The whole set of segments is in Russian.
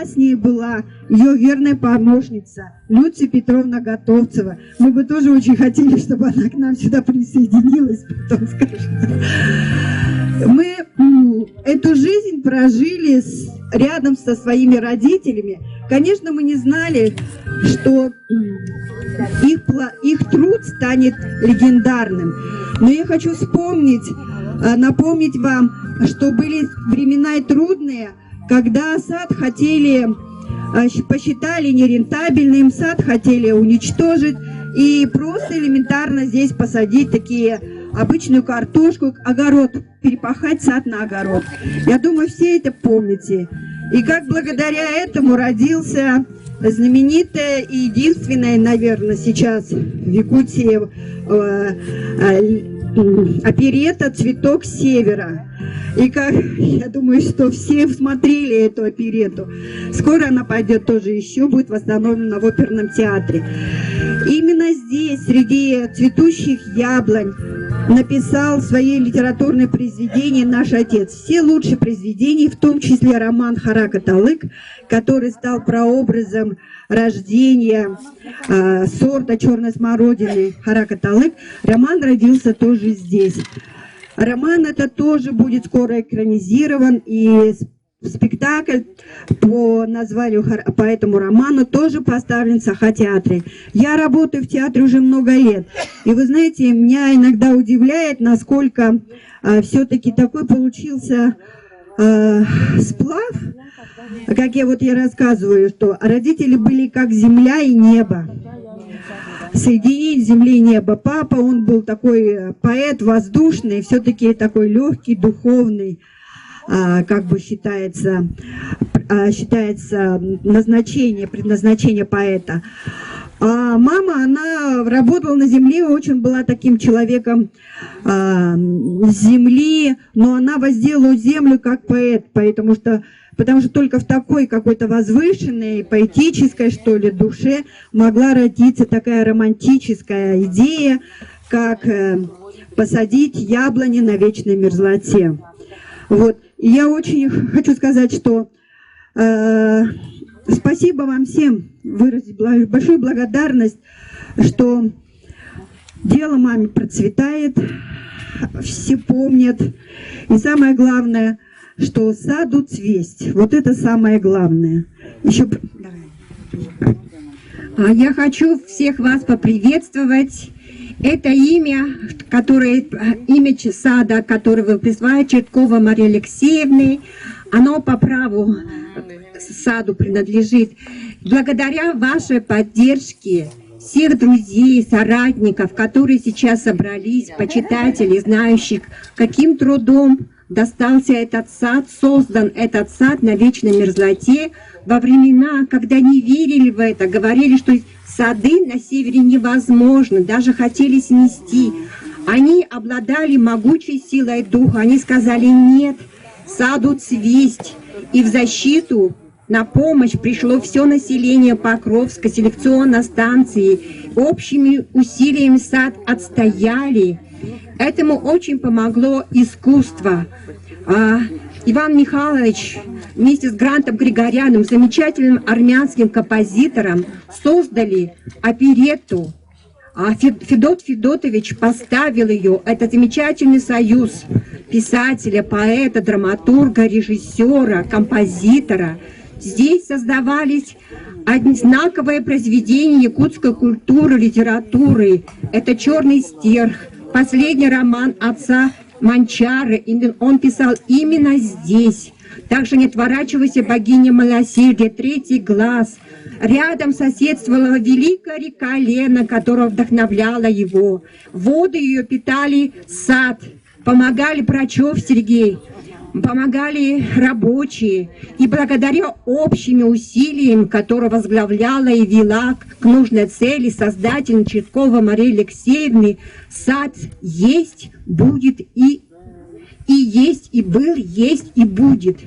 с ней была ее верная помощница Люция Петровна Готовцева. Мы бы тоже очень хотели, чтобы она к нам сюда присоединилась, потом скажет. Мы эту жизнь прожили рядом со своими родителями. Конечно, мы не знали, что их труд станет легендарным. Но я хочу напомнить вам, что были времена трудные, когда сад посчитали нерентабельным, сад хотели уничтожить и просто элементарно здесь посадить обычную картошку, огород, перепахать сад на огород. Я думаю, все это помните. И как благодаря этому родился знаменитая и единственная, наверное, сейчас в Якутии оперетта «Цветок севера». И я думаю, что все смотрели эту оперетту. Скоро она пойдет тоже еще, будет восстановлена в оперном театре. Именно здесь, среди цветущих яблонь, написал свои литературные произведения наш отец. Все лучшие произведения, в том числе роман «Харакаталык», который стал прообразом рождения сорта черной смородины Харакаталык. Роман родился тоже здесь. Роман это тоже будет скоро экранизирован, и спектакль по названию, по этому роману тоже поставлен в Саха-театре. Я работаю в театре уже много лет, и вы знаете, меня иногда удивляет, насколько все-таки такой получился сплав, как я рассказываю, что родители были как земля и небо. Соединить земли и неба. Папа, он был такой поэт воздушный, все-таки такой легкий, духовный, считается предназначение поэта. А мама, она работала на земле, очень была таким человеком земли, но она возделала землю как поэт, потому что только в такой какой-то возвышенной, поэтической, что ли, душе могла родиться такая романтическая идея, как посадить яблони на вечной мерзлоте. Вот. И я очень хочу сказать, что спасибо вам всем, выразить большую благодарность, что дело маме процветает, все помнят. И самое главное, что саду цвесть. Вот это самое главное. Я хочу всех вас поприветствовать. Это имя сада, которое вы присваиваете, Черткова Марии Алексеевны, оно по праву саду принадлежит. Благодаря вашей поддержке всех друзей, соратников, которые сейчас собрались, почитателей, знающих, каким трудом достался этот сад, создан этот сад на вечной мерзлоте во времена, когда не верили в это, говорили, что сады на севере невозможно, даже хотели снести. Они обладали могучей силой духа, они сказали нет, саду цвесть. И в защиту, на помощь пришло все население Покровска, селекционной станции. Общими усилиями сад отстояли. Этому очень помогло искусство. Иван Михайлович вместе с Грантом Григоряном, замечательным армянским композитором, создали оперетту. Федот Федотович поставил ее. Это замечательный союз писателя, поэта, драматурга, режиссера, композитора. Здесь создавались знаковые произведения якутской культуры, литературы. Это «Черный стерх», последний роман отца Манчары, он писал именно здесь. Также «Не отворачивайся, богиня милосердия», «Третий глаз». Рядом соседствовала великая река Лена, которая вдохновляла его. Воды ее питали сад, помогали Прочев Сергей, помогали рабочие. И благодаря общими усилиям, которые возглавляла и вела к нужной цели создатель Черткова Марии Алексеевны, сад есть, будет и есть, и был, есть и будет.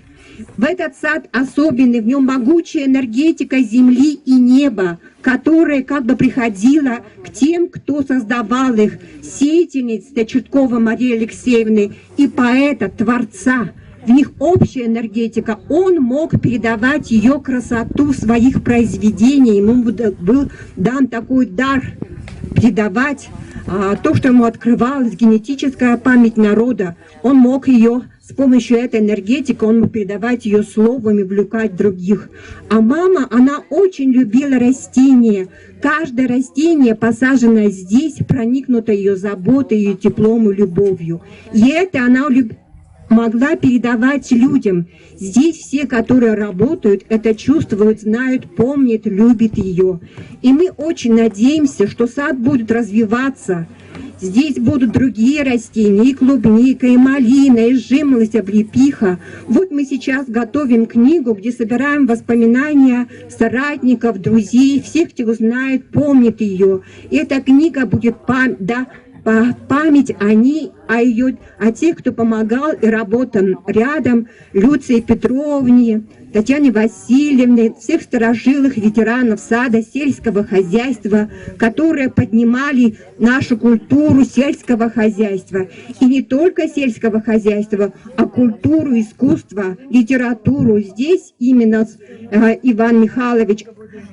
В этот сад особенный, в нем могучая энергетика земли и неба, которая приходила к тем, кто создавал их, сеятельница Черткова Марии Алексеевны и поэта, творца, в них общая энергетика, он мог передавать ее красоту в своих произведениях. Ему был дан такой дар передавать то, что ему открывалась генетическая память народа. Он мог ее с помощью этой энергетики, он мог передавать ее словами, увлекать других. А мама, она очень любила растения. Каждое растение, посаженное здесь, проникнуто ее заботой, ее теплом и любовью. И это она могла передавать людям. Здесь все, которые работают, это чувствуют, знают, помнят, любят ее. И мы очень надеемся, что сад будет развиваться. Здесь будут другие растения, и клубника, и малина, и жимолость, облепиха. Вот мы сейчас готовим книгу, где собираем воспоминания соратников, друзей, всех, кто знает, помнит ее. И эта книга будет память о тех, кто помогал и работал рядом, Люции Петровне, Татьяне Васильевне, всех старожилых ветеранов сада, сельского хозяйства, которые поднимали нашу культуру сельского хозяйства. И не только сельского хозяйства, а культуру, искусство, литературу. Здесь именно Иван Михайлович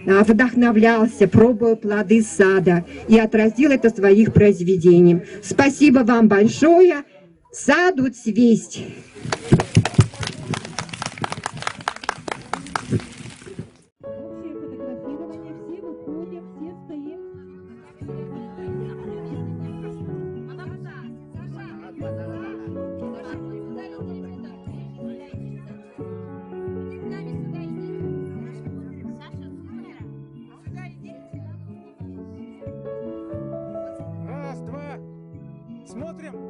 вдохновлялся, пробуя плоды сада и отразил это в своих произведениях. Спасибо вам большое. Саду цвесть! Раз, два, смотрим.